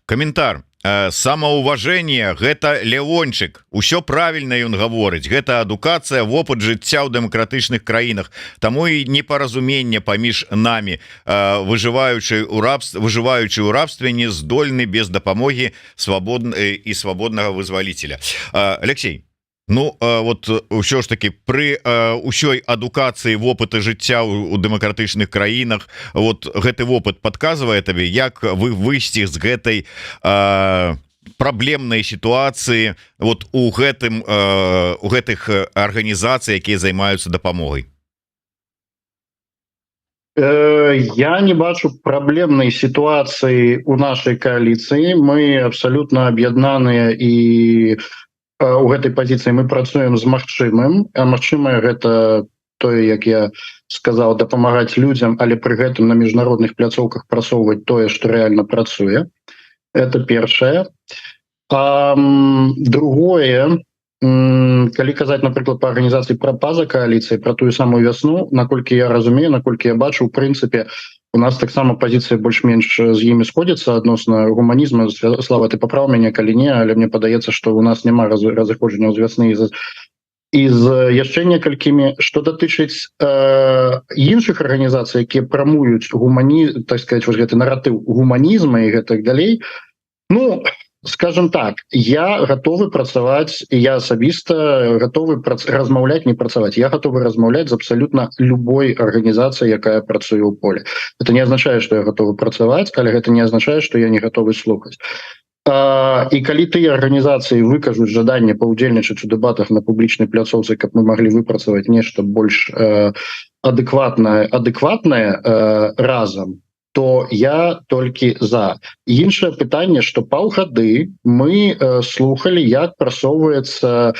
Каментар. Самаўважэнне — гэта Леончык, усё правільна ён гаворыць, гэта адукацыя, вопыт жыцця ў дэмакратычных краінах, таму і непаразуменне паміж намі, выжываючы ў рабстве не здольны без дапамогі і свабоднага вызваліцеля. Алексей, ну вот ўсё ж таки пры ўсёй адукацыі вопыта жыцця ў дэмакратычных краінах, вот гэты вопыт падказвае табе, як вы выйсці з гэтай праблемнай сітуацыі вот у гэтых арганізацый, якія займаюцца дапамогай. Я не бачу праблемнай сітуацыі у нашай кааліцыі. Мы абсалютна аб'яднаныя і у гэтай пазіцыі мы працуем з магчымым, а магчымае гэта тое, як я сказаў, дапамагаць людзям, але пры гэтым на міжнародных пляцоўках прасоўваць тое, што рэальна працуе. Это першае. Другое, калі казаць, напрыклад, па арганізацыі па-за кааліцыі, пра тую самую вясну, наколькі я разумею, наколькі я бачу, у прынцыпе, у нас таксама пазіцыя больш-менш з імі сходзіцца адносна гуманізму. Слава, ты паправ мяне, калі не, але мне падаецца, што у нас няма разыходжання з вясны і з яшчэ некалькімі. Што датычыць іншых арганізацый, якія прамуюць так сказать, вось гэты наратыў гуманізма і гэтак далей, ну, скажем так, я готовы працаваць, і я асабіста готовы размаўляць, не працаваць. Я готовы размаўляць з абсалютна любой арганізацыяй, якая працуе ў поле. Это не азначае, што я готовы працаваць, але гэта не азначае, што я не готовы слухаць. І калі тыя арганізацыі выкажуць жаданне паўдзельнічаць у дэбатах на публічнай пляцоўцы, каб мы маглі выпрацаваць нешта больш адэкватнае разам, то я толькі за. Іншае пытанне, што паўгады мы слухалі, як прасоўваецца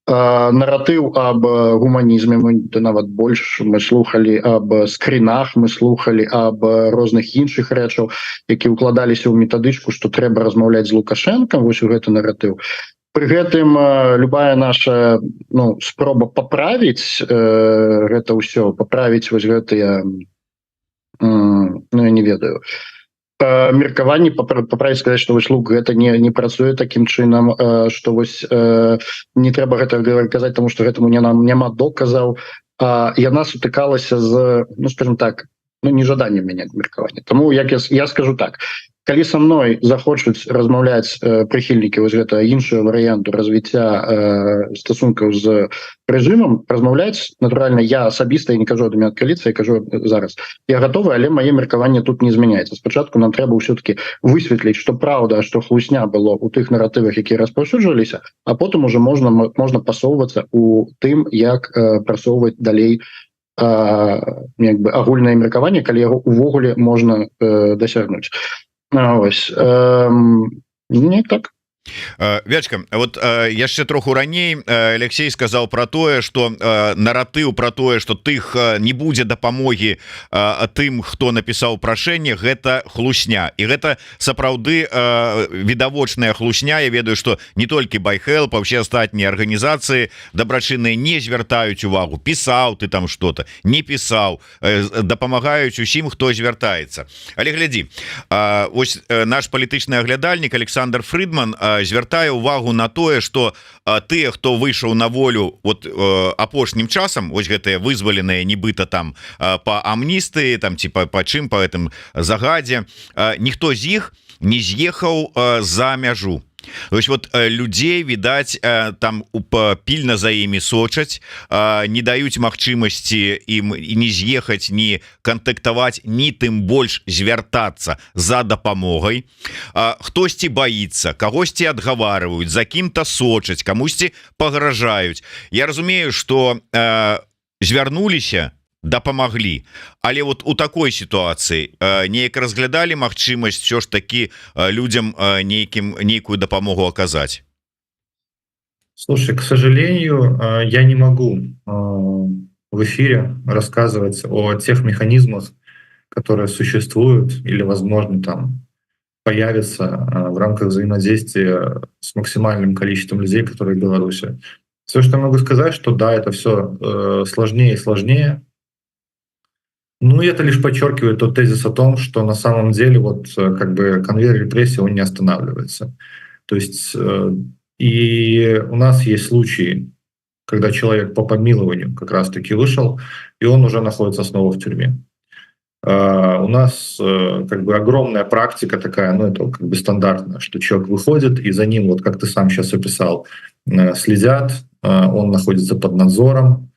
наратыў аб гуманізме, нават больш мы слухалі аб скринах, мы слухалі аб розных іншых рэчаў, які ўкладаліся ў метадычку, што трэба размаўляць з Лукашэнкам, вось у гэты наратыў. Пры гэтым любая наша спроба паправіць гэта ўсё, паправіць вось гэтыя, я не ведаю, меркаванні, паправіць, сказаць, што вось лук гэта не працуе такім чынам, што вось не трэба гэта казаць, таму што гэтаму няма доказаў, яна сутыкалася з, скажем так, нежаданнем мяняць меркаванне. Таму як я скажу так, калі са мной захочуць размаўляць прыхільнікі вось гэтага іншага варыянту развіцця стасункаў з рэжымам, размаўляць, натуральна, я асабіста, я не кажу ад імя кааліцыі, я кажу зараз, я готовы, але мае меркаванне тут не змяняецца. Спачатку нам трэба ўсё-таки высветліць, што праўда, што хлусня было ў тых наратывах, якія распаўсюджваліся, а потым уже можна пасоўвацца у тым, як прасоўваць далей агульнае меркаванне, калі яго увогуле можна дасягнуць. Ось, не так. Вячка, вот яшчэ троху раней Алексей сказаў про тое, что наратыў про тое, что тых не будзе дапамогі тым, хто напісаў прашэнне, гэта хлусня, і гэта сапраўды відавочная хлусня. Я ведаю, что не толькі Байхелп, а ўсе астатнія арганізацыі дабрачынныя не звяртаюць увагу, пісаў ты там что-то, не пісаў, дапамагаюць усім, хто звяртаецца. Але глядзі, ось наш палітычны аглядальнік Александр Фридман звяртае увагу на тое, что тыя, хто выйшаў на волю вот апошнім часам, вось гэтыя вызваленыя нібыта там по амністыі там ці па чым по гэтым загадзе, ніхто з іх не з'ехаў за мяжу. То есть вот людзей відаць там пільна за імі сочаць, не даюць магчымасці ім не з'ехаць, не кантактаваць, ні тым больш звяртацца за дапамогай. Хтосьці баіцца, кагосьці адгаварваюць, за кім-то сочаць, камусьці пагражаюць. Я разумею, что звярнуліся, дапамаглі, але вот у такой ситуации неяк разглядалі магчымасць все ж таки людям нейкую дапамогу оказать? Слушай, к сожалению, я не могу в эфире рассказывать о тех механизмах, которые существуют или, возможно, там появятся в рамках взаимодействия с максимальным количеством людей, которые в Беларуси. Все, что я могу сказать, что да, это все сложнее и сложнее. Ну, и это лишь подчеркивает тот тезис о том, что на самом деле вот как бы конвейер репрессий, он не останавливается. То есть и у нас есть случаи, когда человек по помилованию как раз-таки вышел, и он уже находится снова в тюрьме. У нас как бы огромная практика такая, ну это как бы стандартная, что человек выходит, и за ним, вот как ты сам сейчас описал, следят, он находится под надзором,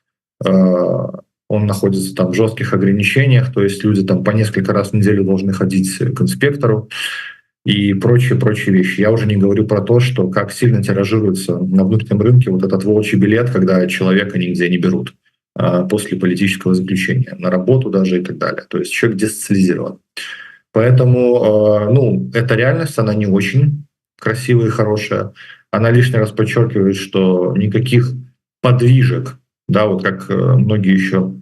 он находится там в жестких ограничениях, то есть люди там по несколько раз в неделю должны ходить к инспектору и прочие вещи. Я уже не говорю про то, что как сильно тиражируется на внутреннем рынке вот этот волчий билет, когда человека нигде не берут после политического заключения, на работу даже и так далее. То есть человек десоциализирован. Поэтому, ну, эта реальность, она не очень красивая и хорошая. Она лишний раз подчеркивает, что никаких подвижек, да, вот как многие еще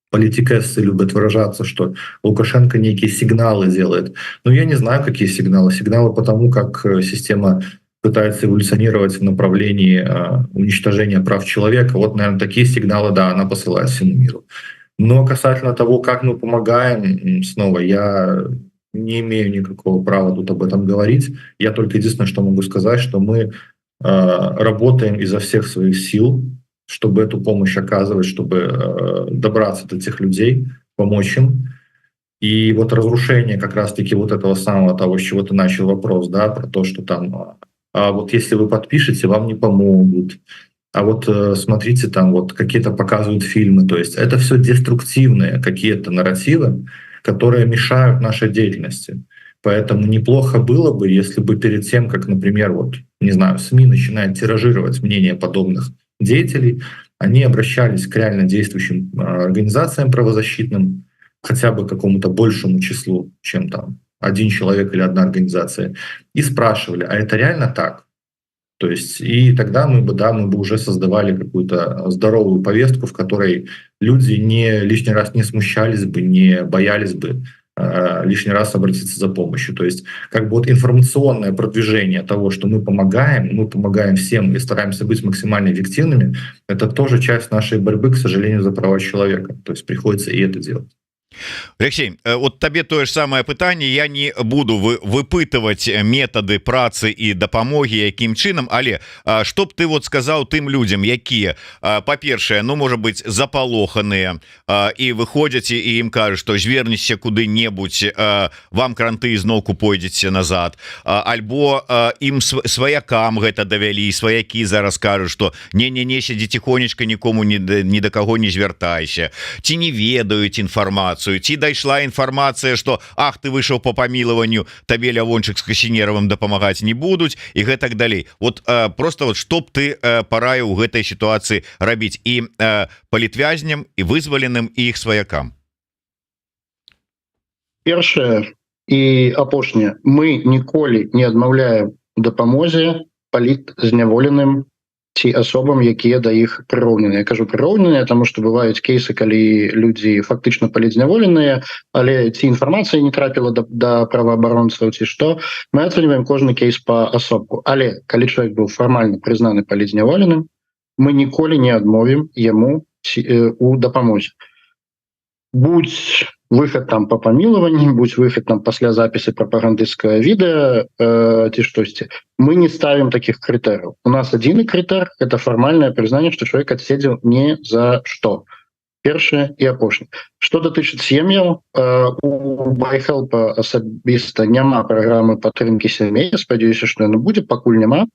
политикессы любят выражаться, что Лукашенко некие сигналы делает. Но я не знаю, какие сигналы. Сигналы потому, как система пытается эволюционировать в направлении уничтожения прав человека. Вот, наверное, такие сигналы, да, она посылает всему миру. Но касательно того, как мы помогаем, снова, я не имею никакого права тут об этом говорить. Я только единственное, что могу сказать, что мы работаем изо всех своих сил, чтобы эту помощь оказывать, чтобы добраться до тех людей, помочь им. И вот разрушение как раз-таки вот этого самого того, с чего ты начал вопрос, да, про то, что там, вот если вы подпишете, вам не помогут, а вот смотрите, там вот какие-то показывают фильмы, то есть это все деструктивные какие-то нарративы, которые мешают нашей деятельности. Поэтому неплохо было бы, если бы перед тем, как, например, вот, не знаю, СМИ начинают тиражировать мнения подобных деятелей, они обращались к реально действующим организациям правозащитным, хотя бы какому-то большему числу, чем там один человек или одна организация, и спрашивали, а это реально так? То есть и тогда мы бы уже создавали какую-то здоровую повестку, в которой люди лишний раз не смущались бы, не боялись бы лишний раз обратиться за помощью. То есть как бы вот информационное продвижение того, что мы помогаем всем и стараемся быть максимально эффективными, это тоже часть нашей борьбы, к сожалению, за права человека. То есть приходится и это делать. Алексей, вот табе тое ж самае пытанне, я не буду выпытываць метады працы і дапамогі якім чынам, але што б ты вот сказаў тым людям, якія па-першае, ну можа быть запалоханыя і выходзяць і ім кажуць, што звернешся куды-небудзь, вам кранты ізноўку пойдзеце назад, альбо ім сваякам гэта давялі, сваякі зараз кажуць, што не сядзі ціхонечка, нікому ні да каго не звяртайся, ці не ведаюць інфармацыю, ці дайшла інфармацыя, што ах, ты выйшаў по памілаванню, табе Лявончык з Касінеравым дапамагаць не будуць і гэтак далей. Вот просто вот што б ты параіў у гэтай сітуацыі рабіць і палітвязням, і вызваленым, і іх сваякам? Першае і апошняе, мы ніколі не адмаўляем дапамозе палітзняволеным ці асобам, якія да іх прыроўненыя. Я кажу прыроўненыя, таму што бываюць кейсы, калі людзі фактычна палітзняволеныя, але ці інфармацыя не трапіла да праваабаронцаў, ці што, мы ацэньваем кожны кейс па асобку. Але калі чалавек быў фармальна прызнаны палітзняволеным, мы ніколі не адмовім яму у дапамозе. Будь выход там по памілаванні, будь выход там пасля запісы прапагандысцкае відэа ці штосьці. Мы не ставим таких крытэрыяў. У нас адзіны крытэр — это фармальнае прызнанне, што чалавек адседзеў не за што. Першае і апошняе. Што датычыць сем'яў, у байхелпа асабіста няма праграмы падтрымкі сямей. Спадзяюся, што яна будзе, пакуль няма.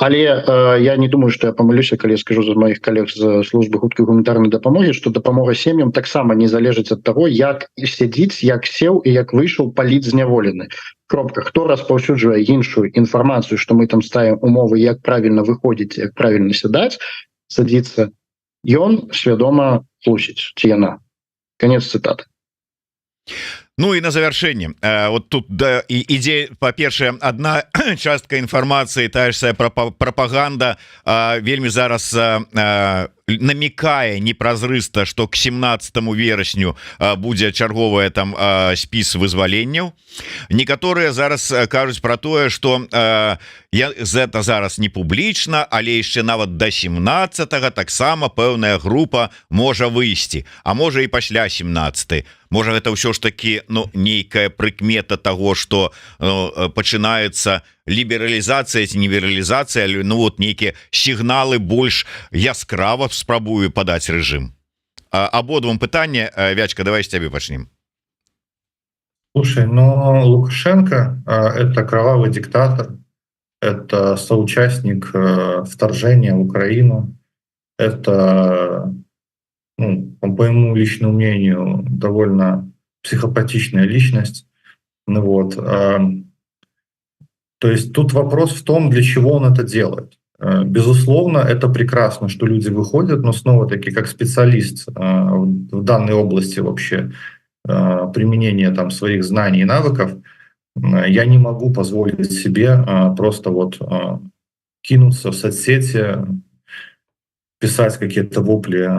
Але я не думаю, што я памылюся, калі я скажу за моих калег з службы хуткай гуманітарнай дапамогі, што дапамога сем'ям таксама не залежыць ад таго, як сядзіць, як сеў і як выйшаў палітзняволены. Кропка. Хто распаўсюджвае іншую інфармацыю, што мы там ставім умовы, як правільна выходзіць, як правільна сядаць, садзіцца, ён свядома хлусіць, ці яна. Конец цытаты. Ну і на завяршэнне вот тут да, ідзе па-першае одна частка інфармацыі, тая ж самая прапаганда вельмі зараз намекае непразрыста, што к 17 верасню будзе чарговая там спіс вызваленняў. Некаторыя зараз кажуць про тое, што гэта зараз не публічна, але яшчэ нават до 17-го таксама пэўная група можа выйсці, а можа і пасля 17. Можа гэта ўсё ж таки нейкая прыкмета того, что пачынаецца лібералізацыя ці нелібералізацыя, вот нейкія сігналы больш яскрава спрабую падаць рэжым. Абодвум пытанне, Вячка, давай с тебе пачнем. Слушай, но Лукашенко это кровавый диктатор, это соучастник вторжения в Украину, это, по моему личному мнению, довольно психопатичная личность. Вот. То есть тут вопрос в том, для чего он это делает. Безусловно, это прекрасно, что люди выходят, но снова-таки как специалист в данной области вообще применения там своих знаний и навыков, я не могу позволить себе просто вот кинуться в соцсети, писать какие-то вопли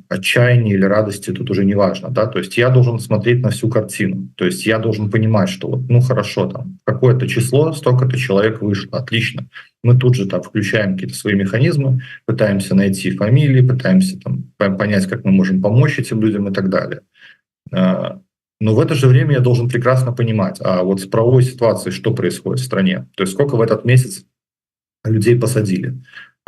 отчаяния или радости, тут уже не важно, да, то есть я должен смотреть на всю картину, то есть я должен понимать, что вот, хорошо, там, какое-то число, столько-то человек вышло, отлично, мы тут же там включаем какие-то свои механизмы, пытаемся найти фамилии, пытаемся там понять, как мы можем помочь этим людям и так далее. Но в это же время я должен прекрасно понимать, а вот с правовой ситуацией что происходит в стране, то есть сколько в этот месяц людей посадили,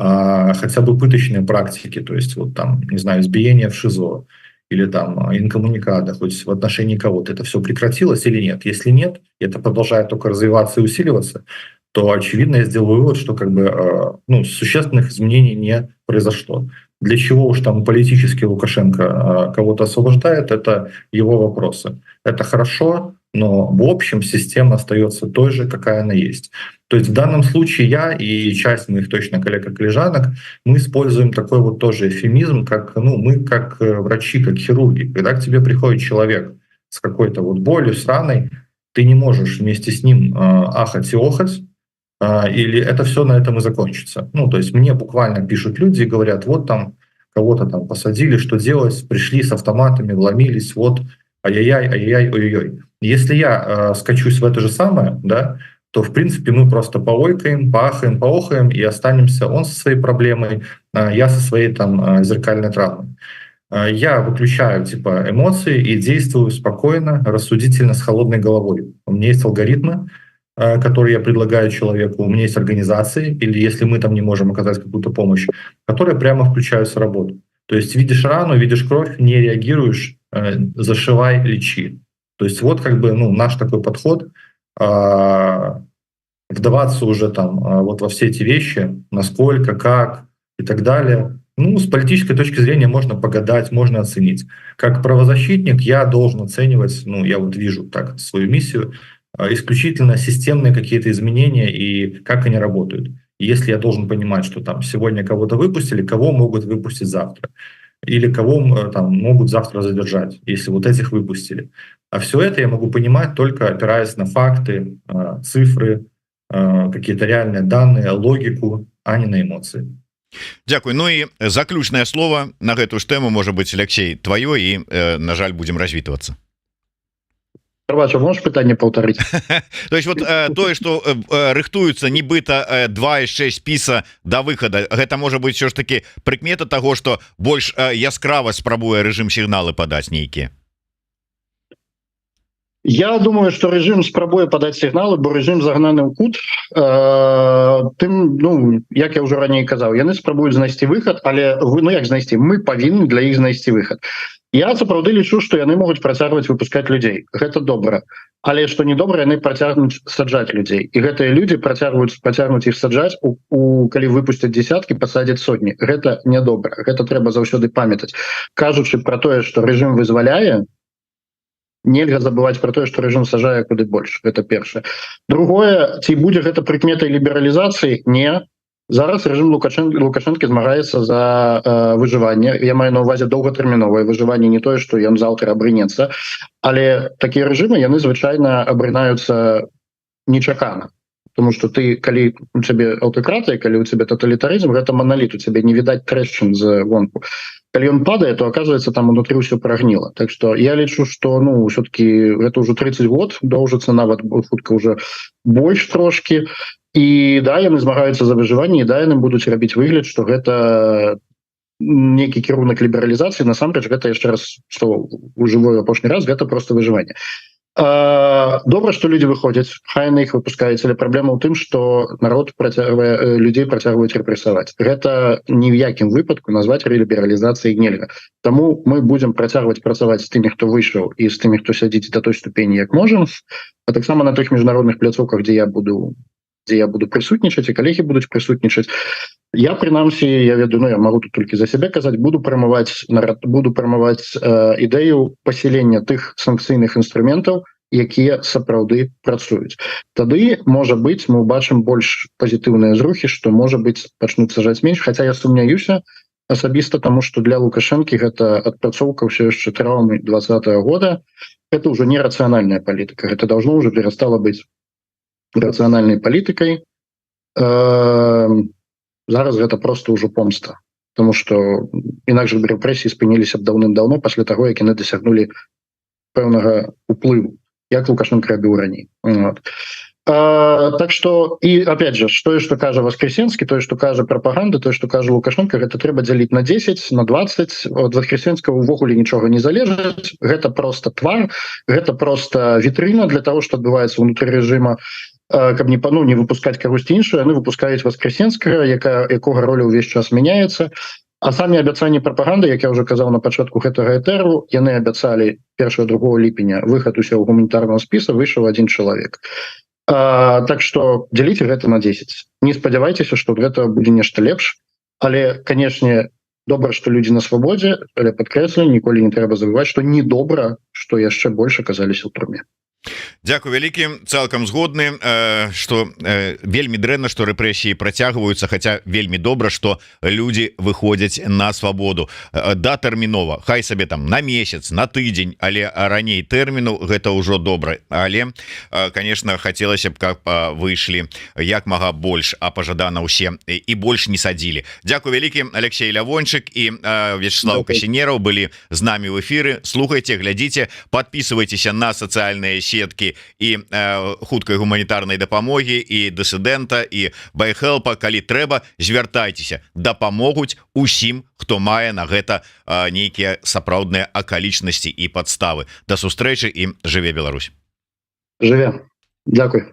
хотя бы пыточные практики, то есть вот там, не знаю, избиение в ШИЗО или там инкоммуникада, хоть в отношении кого-то, это все прекратилось или нет? Если нет, и это продолжает только развиваться и усиливаться, то, очевидно, я сделаю вывод, что как бы существенных изменений не произошло. Для чего уж там политически Лукашенко кого-то освобождает, это его вопросы. Это хорошо, но в общем система остается той же, какая она есть. То есть в данном случае я и часть моих точно коллег и коллежанок, мы используем такой вот тоже эвфемизм, как мы как врачи, как хирурги. Когда к тебе приходит человек с какой-то вот болью, с раной, ты не можешь вместе с ним ахать и охать, или это все на этом и закончится. То есть мне буквально пишут люди и говорят, вот там кого-то там посадили, что делать, пришли с автоматами, вломились, вот ай-яй-яй, ай-яй-яй, ой-ой-ой. Если я скачусь в это же самое, да, то, в принципе, мы просто поойкаем, поахаем, поохаем и останемся, он со своей проблемой, я со своей там зеркальной травмой. Я выключаю типа эмоции и действую спокойно, рассудительно, с холодной головой. У меня есть алгоритмы, которые я предлагаю человеку, у меня есть организации, или если мы там не можем оказать какую-то помощь, которые прямо включаются в работу. То есть видишь рану, видишь кровь, не реагируешь, зашивай, лечи. То есть вот как бы наш такой подход. Вдаваться уже там вот во все эти вещи, насколько, как и так далее. С политической точки зрения можно погадать, можно оценить. Как правозащитник я должен оценивать, я вот вижу так свою миссию, исключительно системные какие-то изменения и как они работают. Если я должен понимать, что там сегодня кого-то выпустили, кого могут выпустить завтра, или кого там могут завтра задержать, если вот этих выпустили. А все это я могу понимать только опираясь на факты, цифры, какие-то реальные данные, логику, а не на эмоции. Дякую. Ну і заключнае слово на гэтую ж тэму можа быць, Алексей, твоё, і на жаль будем развітвацца. Можешь пытанне паўтарыць? То есть вот тое, што рыхтуюцца нібыта 2,6 спіса да выхада, гэта можа быць ўсё ж таки прыкмета таго, што больш яскрава спрабуе рэжым сігналы падаць нейкія. Я думаю, что режим спрабуе падаць сігналы, бо режим загнаны ў кут. Тым, ну, як я ўжо раней казаў, яны спрабуюць знайсці выхад, але як знайсці, мы павінны для іх знайсці выхад. Я сапраўды лічу, што яны могуць працягваць выпускаць людзей. Гэта добра. Але што недобра, яны працягнуць саджаць людзей. І гэтыя людзі працягнуць іх саджаць, калі выпусцяць десяткі, пасадзяць сотні. Гэта недобра. Гэта трэба заўсёды памятаць. Кажучы пра тое, што рэжым вызваляе, нельга забываць про тое, што рэжым сажае куды больш. Гэта першае. Другое, ці будзе гэта прыкметай лібералізацыі? Не. Зараз рэжым Лукашэнкі змагаецца за выжыванне. Я маю на ўвазе доўгатэрміновае выжыванне, не тое, што ён заўтра абрынецца. Але такія рэжымы, яны звычайна абрынаюцца нечакана. Потому что ты, калі у цябе аўтакратыя, калі у цябе тоталітарызм, гэта маналіт, у цябе не відаць трэшчын з вонку. Калі он падае, то оказывается там унутры ўсё прагніла. Так что я лічу, что все-таки гэта ўжо 30 год, доўжыцца нават хутка уже больш трошки. І да, яны змагаюцца за выжыванне, і да, яны будуць рабіць выгляд, што гэта некі кірунак лібералізацыі, насамрэч гэта яшчэ раз, што у жывой апошні раз, гэта просто выжыванне. Добра, што людзі выходзяць, хай на іх выпускаюць, але праблема ў тым, што народ людзей працягваюць рэпрэсаваць. Гэта ні ў якім выпадку назваць лібералізацыяй нельга. Таму мы будзем працягваць працаваць з тымі, хто выйшаў, і з тымі, хто сядзіць да той ступені, як можам, а таксама на тых міжнародных пляцоўках, дзе я буду прысутнічаць, і калегі будуць прысутнічаць. Я, прынамсі, я ведаю, я могу тут толькі за сябе казаць, буду прамаваць ідэю пасілення тых санкцыйных інструментаў, якія сапраўды працуюць. Тады, можа быць, мы ўбачым больш пазітыўныя зрухі, што, можа быць, пачнуць сажаць менш, хаця я сумняюся асабіста, таму што для Лукашэнкі гэта адпрацоўка ўсё яшчэ траўмы 20-го года. Это ўжо не рацыянальная палітыка, гэта должно ўжо перастала быць рацыянальнай палітыкай. Зараз гэта просто ўжо помста, потому что інакш бы рэпрэсіі спыніліся б даўным-даўно пасля таго, як яны дасягнулі пэўнага уплыву, як Лукашенко рабіў раней. Так что, і опять же, тое, што кажа Воскресенскі, тое, што кажа прапаганда, тое, што кажа Лукашенко, гэта трэба дзяліць на 10, на 20. От Воскресенскага ўвогуле нічога не залежыць. Гэта просто твар, гэта просто вітрына для того, што адбываецца ўнутры рэжыма, каб не выпускаць кагосьці іншую, яны выпускаюць Воскресенскага, якога роля ўвесь час мяняецца. А самі абяцанні прапаганды, як я ўжо казаў на пачатку гэтага этэру, яны абяцалі 1-2 ліпеня выхад усяго гуманітарнага спіса, выйшаў 1 чалавек. Так што дзяліце гэта на 10. Не спадзявайцеся, што гэта будзе нешта лепш, але, канешне, добра, што людзі на свабодзе, але падкрэслю, ніколі не трэба забываць, што не добра, што яшчэ больш аказаліся ў турме. Дзякуй вялікі, цалкам згодны, што вельмі дрэнна, што рэпрэсіі працягваюцца, хаця вельмі добра, што людзі выходзяць на свабоду датэрмінова, хай сабе там на месяц, на тыдзень, але раней тэрміну гэта ўжо добра. Але, конечно, хацелася б, каб выйшлі як мага больш, а пажадана ўсе і больш не садзілі. Дзякуй вялікі, Алексей Лявончык і Вячеслав Касінераў былі з намі ў эфіры. Слухайце, глядзіце, подписывайтеся на сацыяльныя сеткі і хуткай гуманітарнай дапамогі, і дысідэнта, і байхелпа. Калі трэба, звяртайцеся, дапамогуць усім, хто мае на гэта нейкія сапраўдныя акалічнасці і падставы. Да сустрэчы і жыве Беларусь. Жыве. Дзякуй.